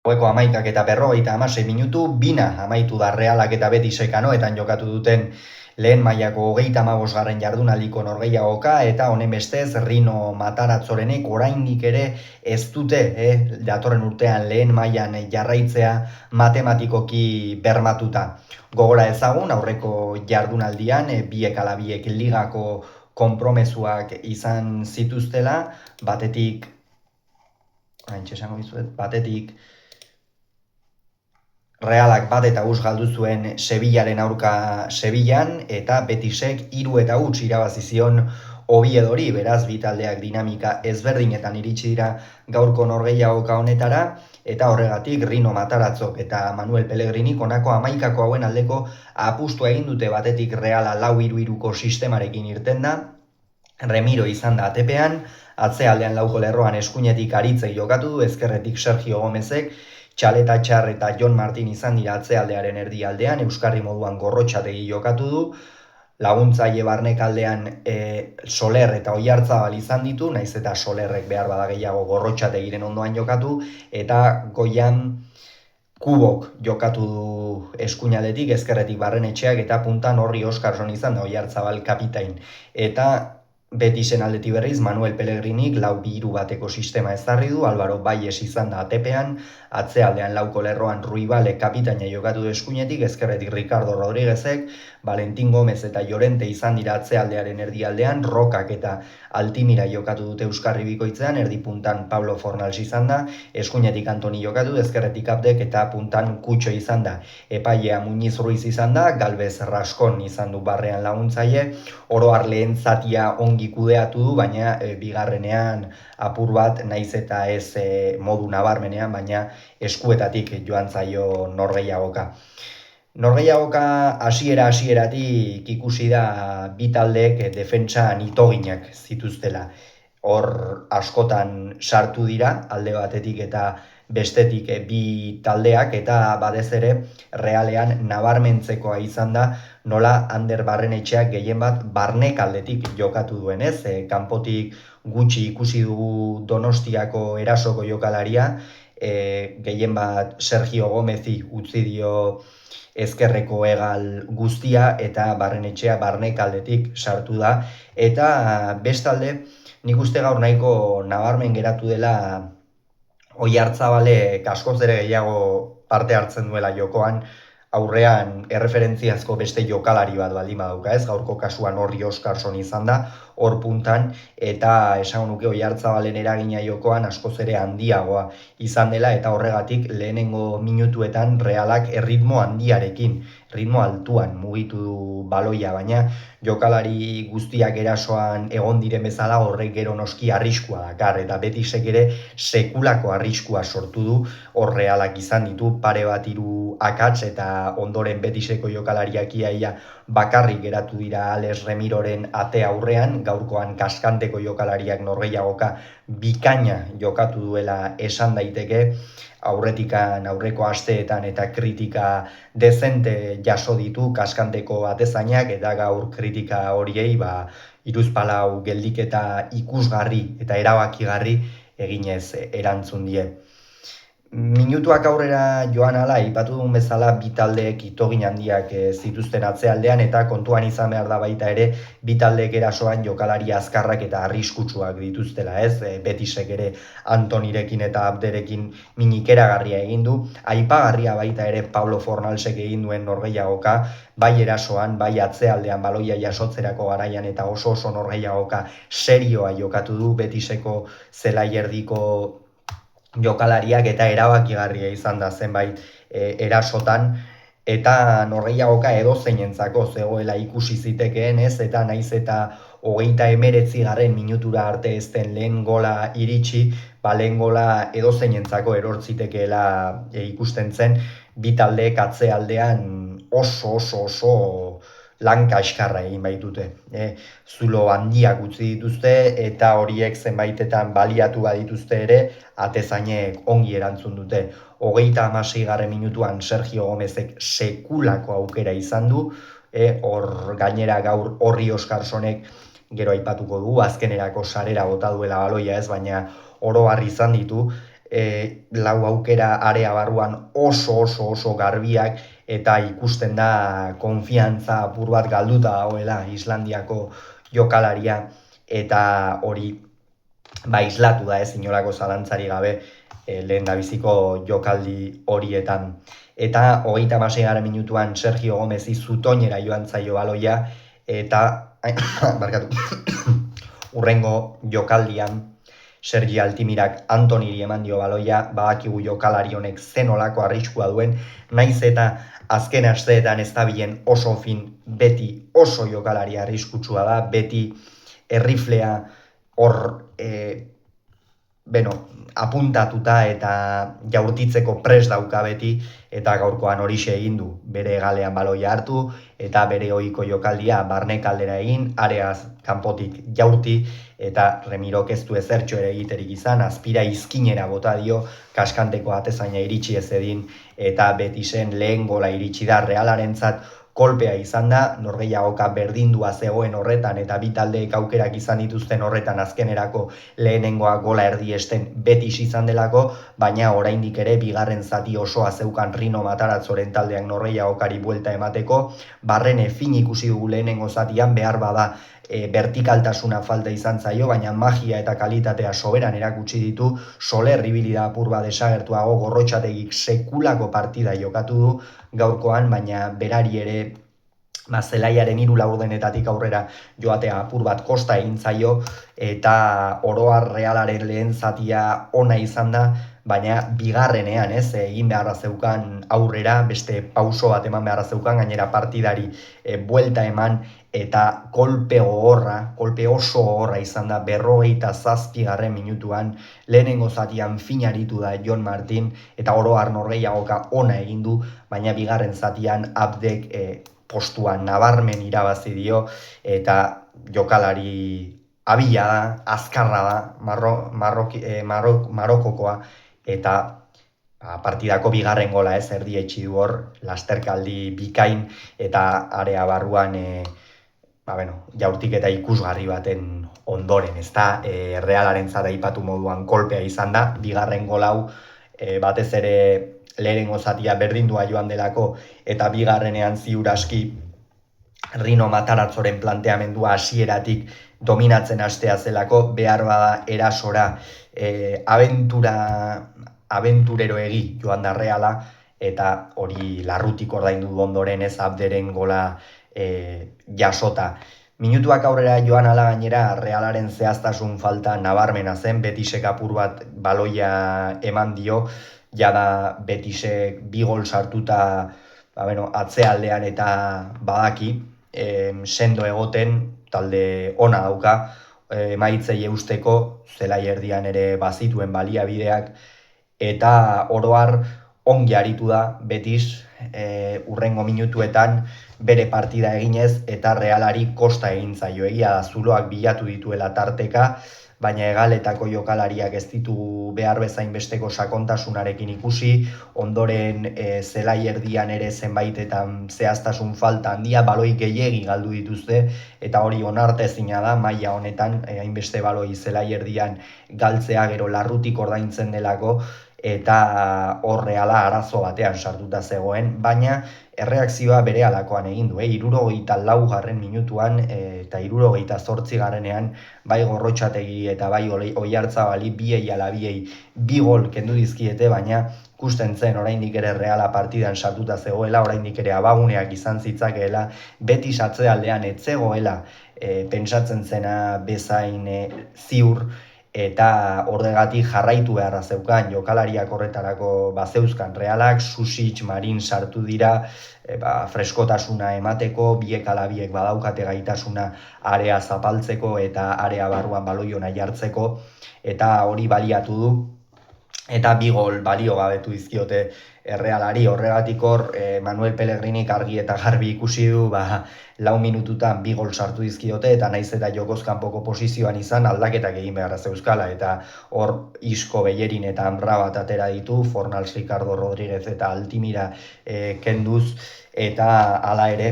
Gaueko 11:56 bina amaitu da Realak eta Betisek anoetan jokatu duten lehen mailako 35. jardunaldiko norgehiagoka, eta honen bestez Rino Mataratzorenek oraindik ere ez dute datorren urtean lehen mailan jarraitzea matematikoki bermatuta. Gogora ezagun, aurreko jardunaldian biek ala biek ligako konpromezuak izan zituztela, batetik Realak 1-0 galdu zuen Sevillaren aurka Sevillan, eta Betisek 3-0 irabazi zion Oviedori. Beraz, bi taldeak dinamika ezberdinetan iritsi dira gaurko norgehiagoka honetara, eta horregatik Rino Mataratzok eta Manuel Pellegrinik honako 11 hauen aldeko apustua egin dute. Batetik Reala 4-3-3ko sistemarekin irten da, Remiro izan da atepean, atzealdean lauko lerroan eskuinetik Aritzek jokatu du, ezkerretik Sergio Gomezek, Txaleta Txar eta Jon Martin izan dira atzealdearen erdialdean, euskarri moduan Gorrotxategi jokatu du, laguntzaile barnekaldean Soler eta Oiartzabal izan ditu, naiz eta Solerrek behar bada gehiago Gorrotxategiren ondoan jokatu, eta goian Kubok jokatu du eskuinaldetik, ezkerretik Barrenetxeak, eta puntan Horri Oskarson izan da Oiartzabal kapitain. Eta Betisen aldetik berriz Manuel Pellegrinik 4-2-1 sistema ezarri du, Álvaro Valles izan da atepean, atzealdean lauko lerroan Ruibale kapitaina jokatu du eskuinetik, ezkerretik Ricardo Rodríguezek, Valentín Gómez eta Llorente izan dira atzealdearen erdialdean, Rokak eta Altimira jokatu dute euskarri bikoitzean, erdi puntan Pablo Fornals izan da, eskuinetik Antoni jokatu, ezkerretik Abdek, eta puntan Kutxo izan da. Epailea Muñiz Ruiz izan da, Galvez Rascon izan du barrean laguntzaile, oro har lehen zatia ongi kudeatu du, baina bigarrenean apur bat, naiz eta ez modu nabarmenean, baina eskuetatik joan zaio norgehiagoka. Norgehiagoka hasieratik ikusi da bi taldeek defentsan itoginak zituztela. Hor askotan sartu dira, alde batetik eta bestetik bi taldeak, eta batez ere Realean nabarmentzekoa izan da nola Ander Barrenetxeak gehien bat barnekaldetik jokatu duen, ez? Kanpotik gutxi ikusi dugu Donostiako erasoko jokalaria, gehien bat Sergio Gomezi utzi dio ezkerreko hegal guztia, eta Barrenetxea barnekaldetik sartu da, eta bestalde nik uste gaur nahiko nabarmen geratu dela Oiartzabalek askoz ere gehiago parte hartzen duela jokoan, aurrean erreferentziazko beste jokalari bat baldin badauka, ez? Gaurko kasuan Horri Oskarson izan da, hor puntan, eta esango nuke Oiartzabalen eragina jokoan askoz ere handiagoa izan dela, eta horregatik lehenengo minutuetan Realak erritmo handiarekin, ritmo altuan mugitu du baloia, baina jokalari guztiak erasoan egon diren bezala horrek gero noski arriskua dakar, eta Betisek ere sekulako arriskua sortu du, hor Realak izan ditu pare bat 3 akats, eta ondoren Betiseko jokalariak iaia bakarrik geratu dira Alex Remiroren ate aurrean, gaurkoan kaskanteko jokalariak norgehiagoka bikaina jokatu duela esan daiteke, aurreko asteetan eta kritika dezente jaso ditu kaskanteko atezainak, eta gaur kritika horiei hiruzpalau geldiketa ikusgarri eta erabakigarri eginez erantzun die. Minutuak aurrera joan ala, aipatu duen bezala bi taldeek itogin handiak zituzten atzealdean, eta kontuan izan behar da baita ere bi taldeek erasoan jokalari azkarrak eta arriskutsuak dituztela, ez? Betisek ere Antonirekin eta Abderekin minikeragarria egin du, aipagarria baita ere Pablo Fornalsek egin duen norgehiagoka, bai erasoan, bai atzealdean baloia jasotzerako garaian, eta oso norgehiagoka serioa jokatu du Betiseko zelai erdiko jokalariak, eta erabakigarria izan da zenbait erasotan, eta norgehiagoka edozeinentzako zegoela ikusi zitekeen, ez? Eta naiz eta 39. minutura arte ez den lehen gola iritsi, lehen gola edozeinentzako erortzitekeela ikusten zen, bi taldeek atzealdean oso lan kaskarra egin baitute. Zulo handiak utzi dituzte, eta horiek zenbaitetan baliatu badituzte ere, atezainek ongi erantzun dute. 36. minutuan Sergio Gomezek sekulako aukera izan du, hor gainera gaur Horri Oskarsonek, gero aipatuko dugu, azkenerako sarera bota duela baloia, ez? Baina oro har izan ditu, lau aukera area barruan oso garbiak, eta ikusten da konfiantza apur bat galduta dagoela Islandiako jokalaria, eta hori islatu da inolako zalantzari gabe lehen dabiziko jokaldi horietan. Eta 36. minutuan Sergio Gomez zutoinera joan zaio baloia, eta barkatu, urrengo jokaldian Sergi Altimirak Antoniri eman dio baloia, badakigu jokalari honek zenolako arriskua duen, naiz eta azken asteetan ez dabilen oso fin, beti oso jokalari arriskutsua da, beti erriflea hor apuntatuta eta jaurtitzeko pres dauka beti, eta gaurkoan horixe egin du, bere galean baloia hartu, eta bere ohiko jokaldia barnekaldera egin, areaz kanpotik jaurti, eta Remirok ez du ezertxo ere egiterik izan, azpira izkinera bota dio, kaskanteko atezaina iritsi ez edin, eta Betisen lehen gola iritsi da Realarentzat, kolpea izan da, norgehiagoka berdindua zegoen horretan, eta bi taldeek aukerak izan dituzten horretan azkenerako lehenengoa gola erdiesten Betis izan delako, baina oraindik ere bigarren zati osoa zeukan Rino Mataratzoren taldeak norgehiagokari buelta emateko, Barrene fin ikusi dugu lehenengo zatian, behar bada vertikaltasuna falta izan zaio, baina magia eta kalitatea soberan erakutsi ditu, Soler ibili da apur bat desagertuago, Gorrotxategik sekulako partida jokatu du gaurkoan, baina berari ere zelaiaren 3 laurdenetatik aurrera joatea apur bat kosta egin zaio, eta oroar Realaren lehen zatia ona izan da, baina bigarrenean egin beharra zeukan aurrera, beste pauso bat eman beharra zeukan, gainera partidari buelta eman, eta kolpe oso gogorra izan da 57. minutuan, lehenengo zatian finaritu da Jon Martin, eta oroar norgehiagoka ona egin du, baina bigarren zatian Abdek postuan nabarmen irabazi dio, eta jokalari abila da, azkarra da, Marokokoa, eta partidako bigarren gola erdietsi du hor, lasterkaldi bikain, eta area barruan jaurtik eta ikusgarri baten ondoren, ezta, Realarentzat aipatu moduan kolpea izan da, bigarren gol hau batez ere lehenengo zatia berdindua joan delako, eta bigarrenean ziur aski Rino Mataratzoren planteamendua hasieratik dominatzen hastea zelako, behar bada erasora abenturero egi joan da Reala, eta hori larrutik ordaindu du ondoren Abderen gola jasota. Minutuak aurrera joan ala gainera Realaren zehaztasun falta nabarmena zen, Betisek apur bat baloia eman dio, jada Betisek 2 gol sartuta atzealdean, eta badaki sendo egoten talde ona dauka, emaitzei eusteko, zelai erdian ere bazituen baliabideak, eta oroar ongi aritu da Betis urrengo minutuetan bere partida eginez, eta Realari kosta egin zaio, egia da zuloak bilatu dituela tarteka, baina egaletako jokalariak ez ditugu behar bezain besteko sakontasunarekin ikusi, ondoren zelai erdian ere zenbaitetan zehaztasun falta handia, baloi gehiegi galdu dituzte, eta hori onartezina da maila honetan, hainbeste baloi zelai erdian galtzea, gero larrutik ordaintzen delako, eta hor Reala arazo batean sartuta zegoen, baina erreakzioa bere alakoan egin du, 74. minutuan eta 78. bai Gorrotxategi eta bai Oiartzabali biei ala biei 2 gol kendu dizkiete, baina ikusten zen oraindik ere Reala partidan sartuta zegoela, oraindik ere abaguneak izan zitzakeela, Betis atzealdean ez zegoela pentsatzen zena bezain ziur, eta horregatik jarraitu beharra zeukan jokalariak horretarako bazeuzkan Realak, Susic, Marin sartu dira, freskotasuna emateko, biek ala biek badaukate gaitasuna area zapaltzeko eta area barruan baloiona jartzeko, eta hori baliatu du, eta 2 gol balio gabetu dizkiote Realari, horregatik hor Manuel Pellegrinik argi eta garbi ikusi du, 4 minututan 2 gol sartu dizkiote, eta naiz eta jokoz kanpoko posizioan izan aldaketak egin beharra zeuzkala, eta hor Isco, Bellerin eta Amrabat atera ditu, Fornals, Ricardo Rodríguez eta Altimira kenduz, eta hala ere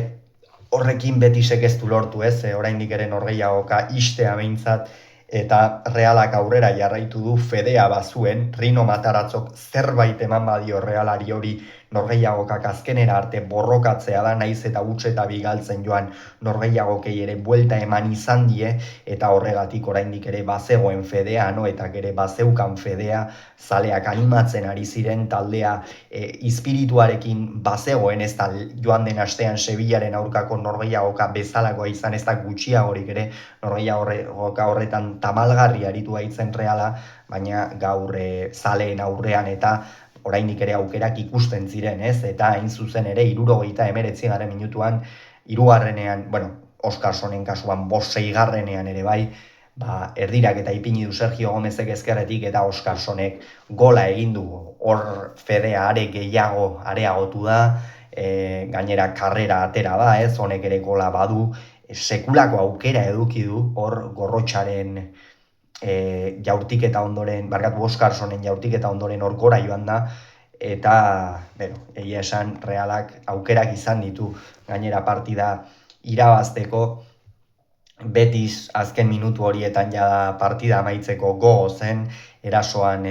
horrekin Betisek ez du lortu oraindik ere norgehiagoka istea behintzat eta Realak aurrera jarraitu du fedea bazuen, Rino Mataratzok zerbait eman badio Realari hori norgehiagokak azkenera arte borrokatzea da, naiz eta huts eta bigaltzen joan norgehiagokei ere buelta eman izan die, eta horregatik oraindik ere bazegoen fedea, eta ere bazeukan fedea, zaleak animatzen ari ziren taldea espirituarekin bazegoen, ez da joan den astean Sevillaren aurkako norgehiagoka bezalakoa izan, ez da gutxiagorik ere norgehiagoka horretan tamalgarri aritu gaitzen Reala, baina gaur zaleen aurrean eta oraindik ere aukerak ikusten ziren, ez? Eta hain zuzen ere 79. minutuan, hirugarrenean, Oskarsonen kasuan 5-6 ere bai, erdirak eta ipini du Sergio Gomezek ezkerretik eta Oskarsonek gola egin du. Hor fedea are gehiago areagotu da, gainera karrera atera da, ez? Honek ere gola badu, sekulako aukera eduki du, hor Gorrotxaren jaurtiketa ondoren, Oskarsonen jaurtiketa ondoren hor gora joan da, eta, egia esan Realak aukerak izan ditu, gainera partida irabazteko, Betis azken minutu horietan ja partida amaitzeko gogo zen, erasoan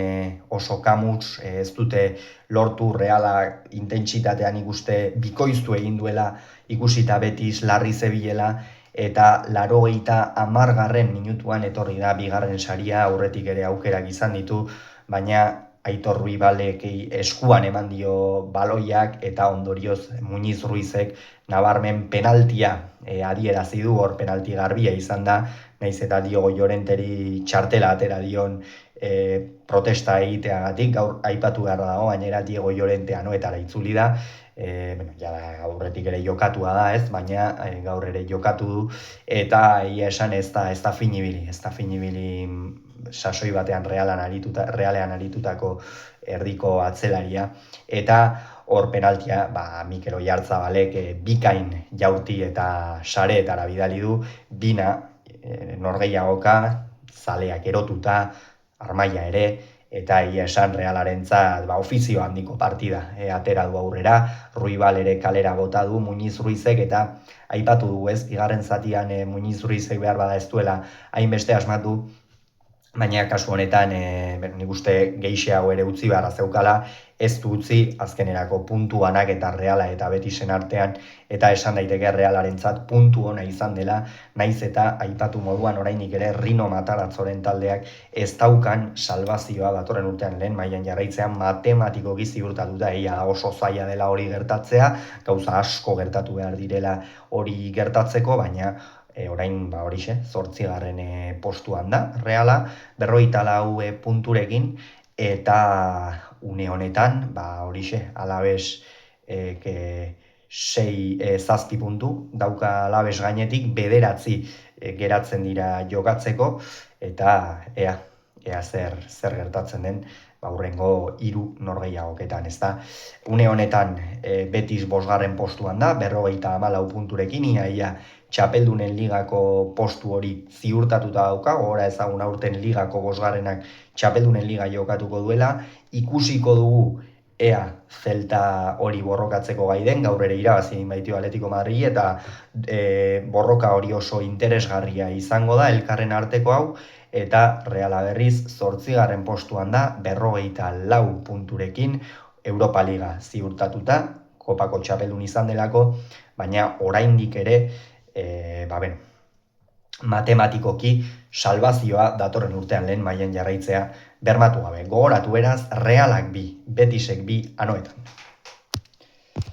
oso kamuts, ez dute lortu Reala intentsitatean ikuste bikoiztu egin duela, ikusita Betis larri zebilela, eta 80. minutuan etorri da bigarren saria, aurretik ere aukerak izan ditu, baina Aitor Ruibalekei eskuan eman dio baloiak eta ondorioz Muñiz Ruizek nabarmen penaltia adierazi du, hor penalti garbia izan da, naiz eta Diogo Llorenteri txartela atera dion protesta egiteagatik, gaur aipatu behar dago, gainera Diego Llorentea noetara itzuli da, aurretik ere jokatua da, ez, baina gaur ere jokatu du, eta esan ez da finibili, sasoi batean Realean aritutako erdiko atzelaria, eta hor penaltia, Mikel Oyarzabalek bikain jaurti eta sareetara bidali du, bina norgehiagoka, zaleak erotuta, armaia ere, eta egia esan Realarentzat ofizio handiko partida atera du aurrera, Ruibal ere kalera bota du Muñiz Ruizek, eta aipatu du, ez, bigarren zatian Muñiz Ruizek behar bada ez duela hainbeste asmatu, baina kasu honetan nik uste gehixeago ere utzi beharra zeukala, ez du utzi azkenerako puntu banak eta Reala eta Betisen artean, eta esan daiteke Realarentzat puntu ona izan dela, naiz eta aipatu moduan oraindik ere Rino Mataratzoren taldeak ez daukan salbazioa datorren urtean lehen mailan jarraitzean matematikoki ziurtatuta, oso zaila dela hori gertatzea, gauza asko gertatu behar direla hori gertatzeko, baina orain horixe, 8. postuan da, Reala, 54 punturekin, eta une honetan, horixe, Alaves 6-7 puntu, dauka Alaves gainetik, 9 geratzen dira jokatzeko, eta ea zer gertatzen den, hurrengo 3 norgehiagoketan, ez da. Une honetan Betis 5. postuan da, 54 punturekin, ia txapeldunen ligako postu hori ziurtatuta dauka, gora ezagun aurten ligako 5. txapeldunen liga jokatuko duela, ikusiko dugu ea Celta hori borrokatzeko gai den, gaur ere irabazi baitio Atletico Madrid, eta borroka hori oso interesgarria izango da, elkarren arteko hau, eta Reala berriz 8. postuan da, 54 punturekin, Europa Liga ziurtatuta, kopako txapeldun izan delako, baina oraindik ere, matematikoki salbazioa datorren urtean lehen mailan jarraitzea bermatu gabe. Gogoratu beraz, Realak 2, Betisek 2 anoetan.